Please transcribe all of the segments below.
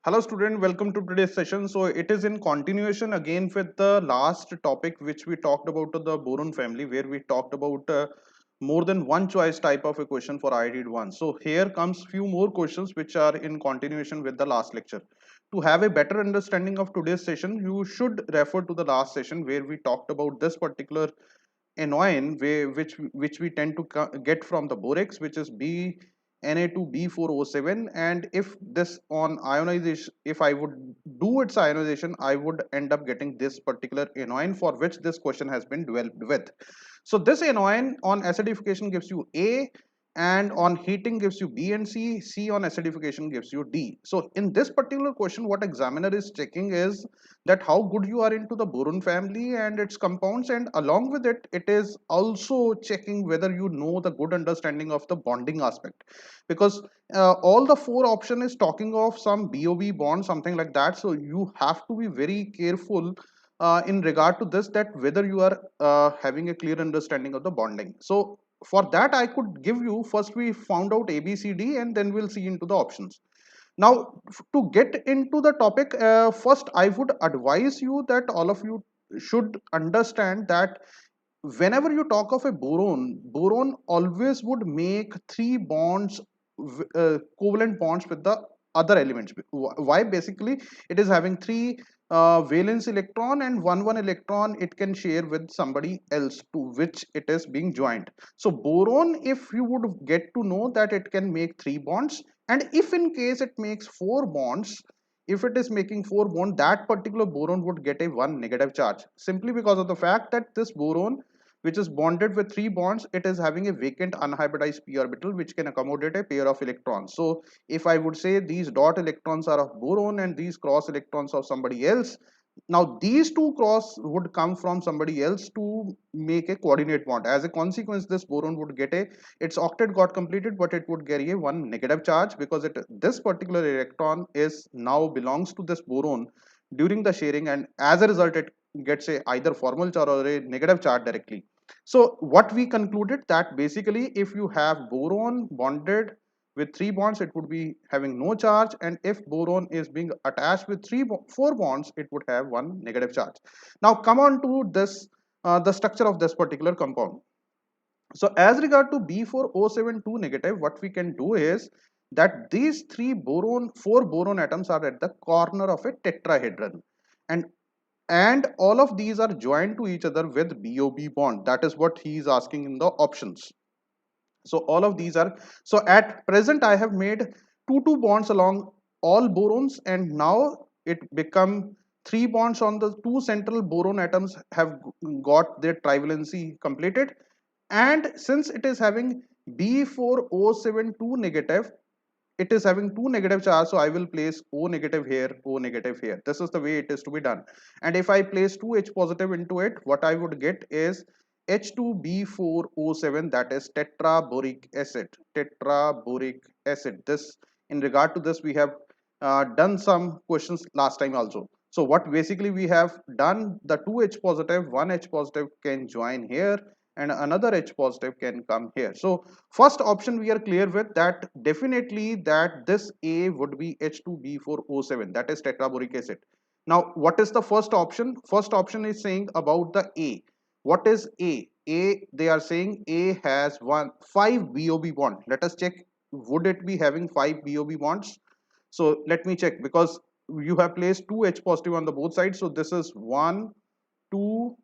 Hello student, welcome to today's session. So it is in continuation again with the last topic which we talked about the Boron family, where we talked about more than one choice type of a question for IIT Advanced. So here comes few more questions which are in continuation with the last lecture. To have a better understanding of today's session, you should refer to the last session where we talked about this particular anion which we tend to get from the borax, which is Na2B4O7. And if this on ionization, if I would do its ionization, I would end up getting this particular anion for which this question has been developed with. So this anion on acidification gives you A, and on heating gives you B and C. C on acidification gives you D. So in this particular question, what examiner is checking is that how good you are into the boron family and its compounds, and along with it, it is also checking whether you know the good understanding of the bonding aspect, because all the four option is talking of some bob bond, something like that. So you have to be very careful in regard to this, that whether you are having a clear understanding of the bonding. So for that, I could give you, first we found out ABCD and then we'll see into the options. Now, to get into the topic, first I would advise you that all of you should understand that whenever you talk of a boron always would make three bonds, covalent bonds with the other elements. Why? Basically, it is having three valence electron, and one electron it can share with somebody else to which it is being joined. So boron, if you would get to know that it can make three bonds, and if in case it makes four bonds, if it is making four bond, that particular boron would get a one negative charge, simply because of the fact that this boron, which is bonded with three bonds, it is having a vacant unhybridized p orbital which can accommodate a pair of electrons. So if I would say these dot electrons are of boron and these cross electrons of somebody else, now these two cross would come from somebody else to make a coordinate bond. As a consequence, this boron would get a, its octet got completed, but it would carry a one negative charge, because it, this particular electron is now belongs to this boron during the sharing, and as a result it gets a either formal charge or a negative charge directly. So what we concluded, that basically if you have boron bonded with three bonds, it would be having no charge, and if boron is being attached with four bonds, it would have one negative charge. Now come on to this, the structure of this particular compound. So as regard to B4O72 negative, what we can do is that these four boron atoms are at the corner of a tetrahedron, and all of these are joined to each other with bob bond. That is what he is asking in the options. So all of these are, so at present I have made two bonds along all borons, and now it become three bonds on the two central boron atoms have got their trivalency completed. And since it is having B4O72 negative, it is having two negative charge, so I will place O negative here, O negative here. This is the way it is to be done. And if I place 2H positive into it, what I would get is H2B4O7, that is tetraboric acid. Tetraboric acid. This, in regard to this, we have done some questions last time also. So what basically we have done, the 2H positive, 1H positive can join here, and another H positive can come here. So first option we are clear with, that definitely that this A would be H2B4O7, that is tetraboric acid. Now what is the first option? First option is saying about the A. What is A? A, they are saying A has five BOB bond. Let us check, would it be having five BOB bonds? So let me check, because you have placed two H positive on the both sides. So this is 1, 2,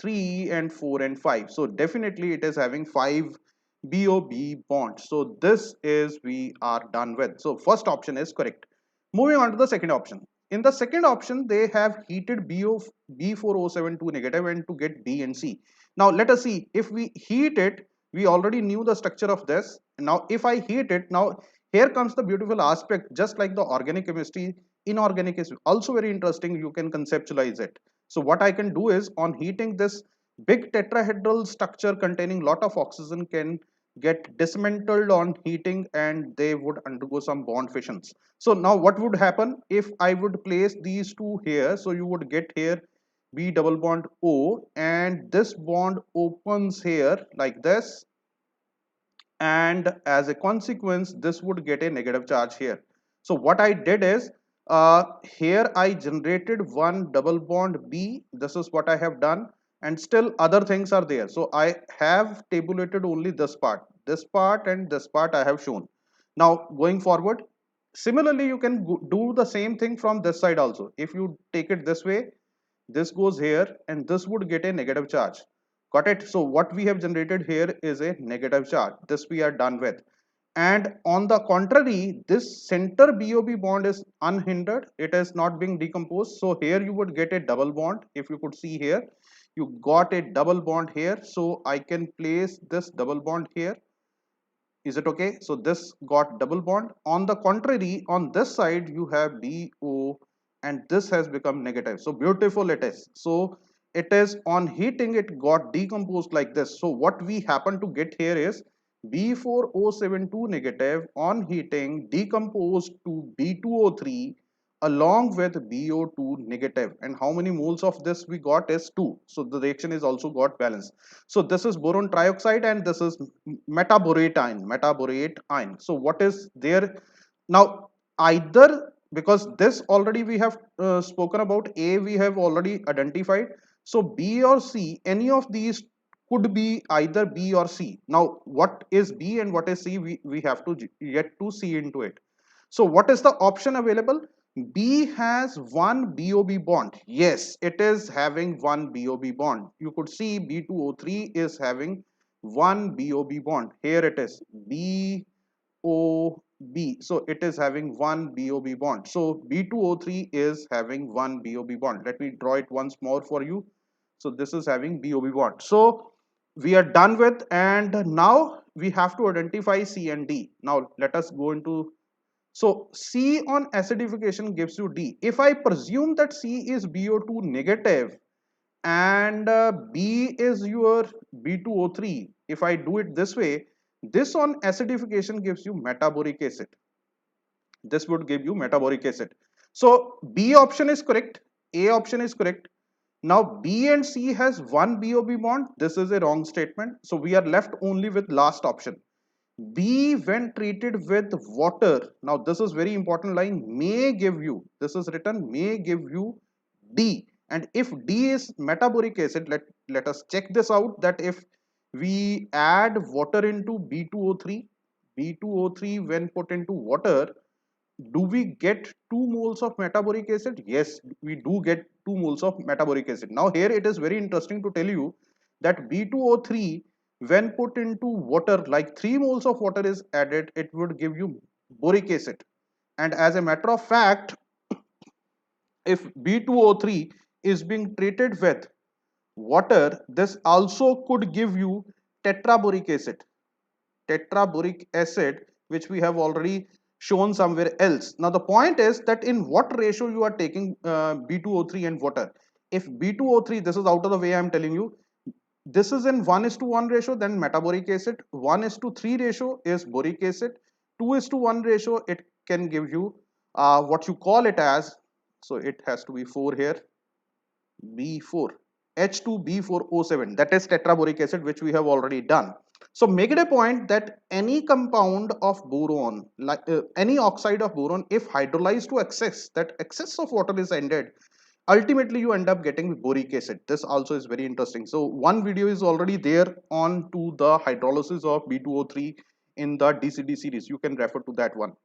3 and 4 and 5. So definitely it is having 5 BOB bonds. So this is we are done with. So first option is correct. Moving on to the second option. In the second option, they have heated B4O72 negative and to get B and C. Now let us see, if we heat it, we already knew the structure of this. Now if I heat it, now here comes the beautiful aspect. Just like the organic chemistry, inorganic is also very interesting. You can conceptualize it. So what I can do is, on heating, this big tetrahedral structure containing lot of oxygen can get dismantled on heating, and they would undergo some bond fissions. So now what would happen if I would place these two here? So you would get here B double bond O, and this bond opens here like this, and as a consequence this would get a negative charge here. So what I did is, here I generated one double bond B. This is what I have done, and still other things are there. So I have tabulated only this part and this part I have shown. Now going forward, similarly you can do the same thing from this side also. If you take it this way, this goes here and this would get a negative charge. Got it? So what we have generated here is a negative charge. This we are done with. And on the contrary, this center BOB bond is unhindered. It is not being decomposed. So here you would get a double bond. If you could see here, you got a double bond here. So I can place this double bond here. Is it okay? So this got double bond. On the contrary, on this side you have BO and this has become negative. So beautiful it is. So it is on heating, it got decomposed like this. So what we happen to get here is B4072 negative on heating decomposed to B2O3 along with BO2 negative. And how many moles of this we got is 2. So the reaction is also got balanced. So this is boron trioxide and this is metaborate ion. So what is there now? Either, because this already we have spoken about, A we have already identified. So B or C, any of these could be either B or C. Now what is B and what is C, we have to yet to see into it. So what is the option available? B has one BOB bond. Yes, it is having one BOB bond. You could see B2O3 is having one BOB bond. Here it is BOB. So it is having one BOB bond. So B2O3 is having one BOB bond. Let me draw it once more for you. So this is having BOB bond. So we are done with, and now we have to identify C and D. Now let us go into. So C on acidification gives you D. If I presume that C is BO2 negative and B is your B2O3, if I do it this way, this on acidification gives you metaboric acid. This would give you metaboric acid. So B option is correct, A option is correct. Now B and C has one BOB bond. This is a wrong statement. So we are left only with last option. B when treated with water. Now this is very important line, may give you, this is written may give you D. And if D is metaboric acid, let us check this out, that if we add water into B2O3, B2O3 when put into water, do we get 2 moles of metaboric acid? Yes, we do get 2 moles of metaboric acid. Now here it is very interesting to tell you that B2O3 when put into water, like 3 moles of water is added, it would give you boric acid. And as a matter of fact, if B2O3 is being treated with water, this also could give you tetraboric acid. Tetraboric acid, which we have already shown somewhere else. Now the point is that in what ratio you are taking B2O3 and water. If B2O3, this is out of the way I am telling you, this is in 1:1 ratio, then metaboric acid. 1:3 ratio is boric acid. 2:1 ratio, it can give you what you call it as, so it has to be 4 here, B4, H2B4O7, that is tetraboric acid, which we have already done. So make it a point that any compound of boron, like any oxide of boron, if hydrolyzed to excess, that excess of water is ended, ultimately you end up getting boric acid. This also is very interesting. So one video is already there on to the hydrolysis of B2O3 in the DCD series. You can refer to that one.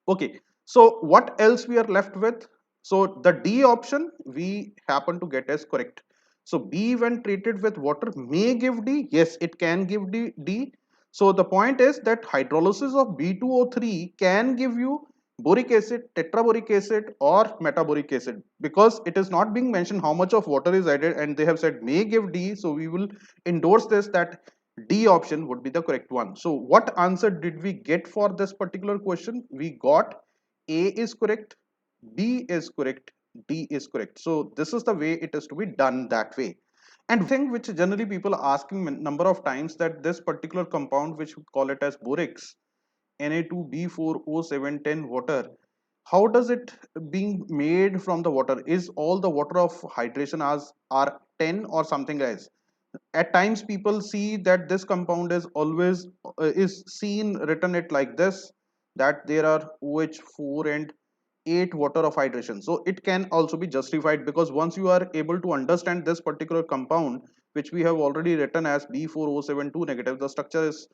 Okay, so what else we are left with? So the D option we happen to get as correct. So B when treated with water may give D. Yes, it can give D. So the point is that hydrolysis of B2O3 can give you boric acid, tetraboric acid or metaboric acid, because it is not being mentioned how much of water is added and they have said may give D. So we will endorse this, that D option would be the correct one. So what answer did we get for this particular question? We got A is correct, B is correct, D is correct. So this is the way it is to be done that way. And thing which generally people are asking number of times, that this particular compound which we call it as borax, Na2B4O710 water, how does it being made from the water? Is all the water of hydration as R10 or something else? At times people see that this compound is always is seen written it like this, that there are OH4 and 8 water of hydration. So it can also be justified, because once you are able to understand this particular compound, which we have already written as B4072 negative, the structure is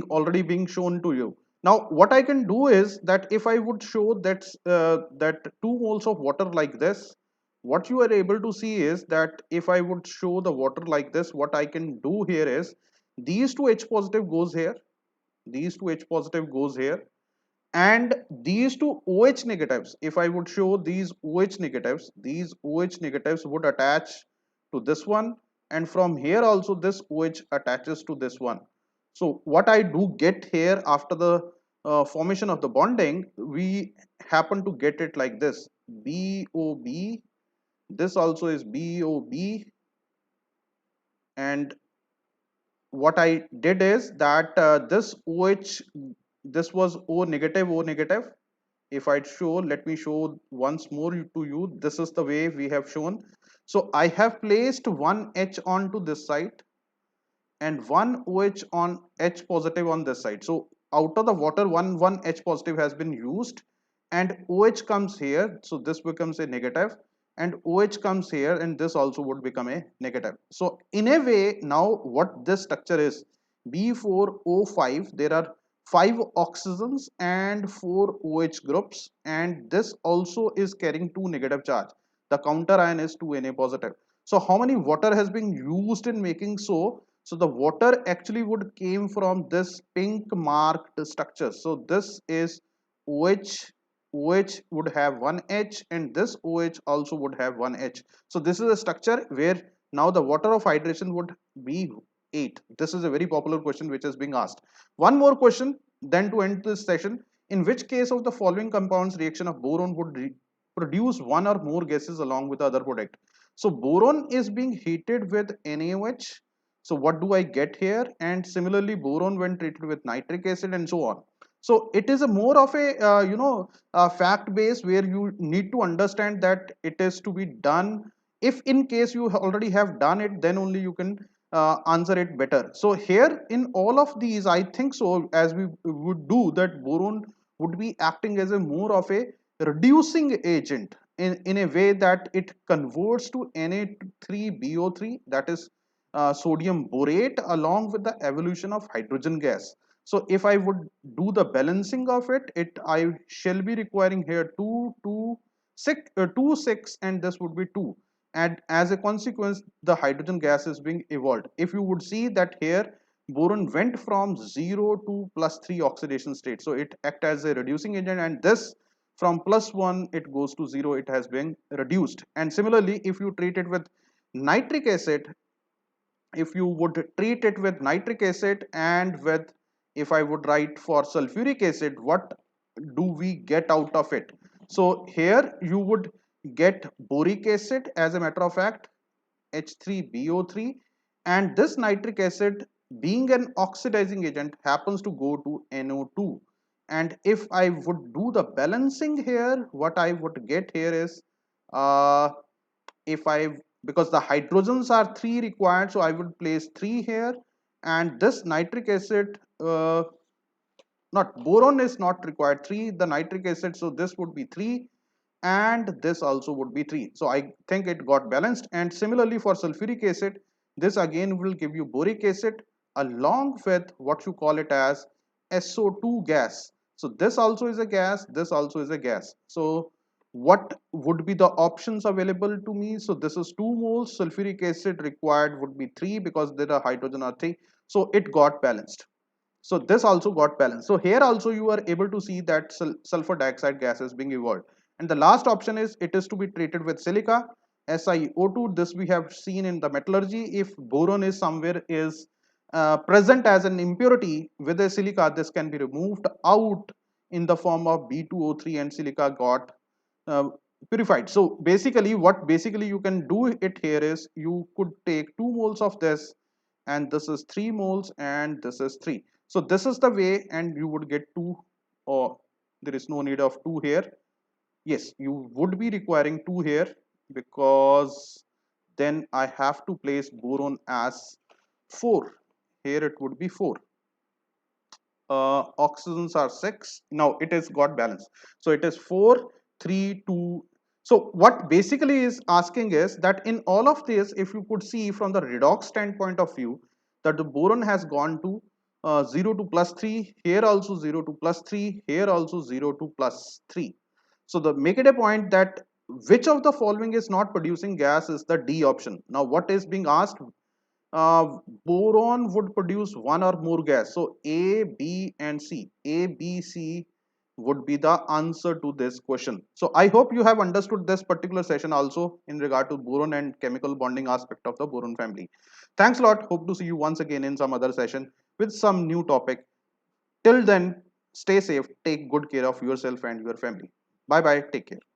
already being shown to you. Now what I can do is that if I would show that 2 moles of water like this, what you are able to see is that if I would show the water like this, what I can do here is these two H positive goes here, these two H positive goes here, and these two OH negatives, if I would show these OH negatives would attach to this one, and from here also this OH attaches to this one. So what I do get here after the formation of the bonding, we happen to get it like this: BOB, this also is BOB, and what I did is that this OH, this was O negative, O negative. If I show, let me show once more to you. This is the way we have shown. So I have placed one H onto this side and one OH on H positive on this side. So out of the water, one H positive has been used, and OH comes here. So this becomes a negative, and OH comes here, and this also would become a negative. So in a way, now what this structure is, B4O5, there are 5 oxygens and 4 OH groups, and this also is carrying 2 negative charge. The counter ion is 2 Na positive. So how many water has been used in making so the water actually would came from this pink marked structure. So this is OH, OH would have one H, and this OH also would have one H. So this is a structure where now the water of hydration would be 8. This is a very popular question which is being asked. One more question then to end this session. In which case of the following compounds reaction of boron would produce one or more gases along with the other product? So boron is being heated with NaOH. So what do I get here? And similarly, boron when treated with nitric acid and so on. So it is a more of a fact base where you need to understand that it is to be done. If in case you already have done it, then only you can answer it better. So here in all of these, I think so as we would do that, boron would be acting as a more of a reducing agent in a way that it converts to Na3BO3, that is sodium borate, along with the evolution of hydrogen gas. So if I would do the balancing of it, I shall be requiring here 2, 6, and this would be 2. And as a consequence, the hydrogen gas is being evolved. If you would see that here, boron went from 0 to +3 oxidation state. So it acts as a reducing agent, and this from +1, it goes to 0, it has been reduced. And similarly, if you treat it with nitric acid, if you would treat it with nitric acid and with, if I would write for sulfuric acid, what do we get out of it? So here you would get boric acid, as a matter of fact, H3BO3, and this nitric acid, being an oxidizing agent, happens to go to NO2. And if I would do the balancing here, what I would get here is uh, if I, because the hydrogens are 3 required, so I would place 3 here, and this nitric acid, not boron is not required 3, the nitric acid, so this would be 3, and this also would be 3. So I think it got balanced. And similarly for sulfuric acid, this again will give you boric acid along with what you call it as SO2 gas. So this also is a gas, this also is a gas. So what would be the options available to me? So this is 2 moles, sulfuric acid required would be 3 because there are hydrogen are 3. So it got balanced. So this also got balanced. So here also you are able to see that sulfur dioxide gas is being evolved. And the last option is it is to be treated with silica, SiO2. This we have seen in the metallurgy. If boron is somewhere is present as an impurity with a silica, this can be removed out in the form of B2O3, and silica got uh, purified. So basically what basically you can do it here is you could take 2 moles of this, and this is 3 moles, and this is 3. So this is the way, and you would get 2, or there is no need of 2 here. Yes, you would be requiring 2 here, because then I have to place boron as 4. Here it would be 4. oxygens are 6. Now it is got balance. So it is 4, 3, 2. So what basically is asking is that in all of this, if you could see from the redox standpoint of view, that the boron has gone to 0 to plus 3, here also 0 to plus 3, here also 0 to plus 3. So the make it a point that which of the following is not producing gas is the D option. Now what is being asked? Boron would produce one or more gas. So A, B, and C. A, B, C would be the answer to this question. So I hope you have understood this particular session also in regard to boron and chemical bonding aspect of the boron family. Thanks a lot. Hope to see you once again in some other session with some new topic. Till then, stay safe, take good care of yourself and your family. Bye bye. Take care.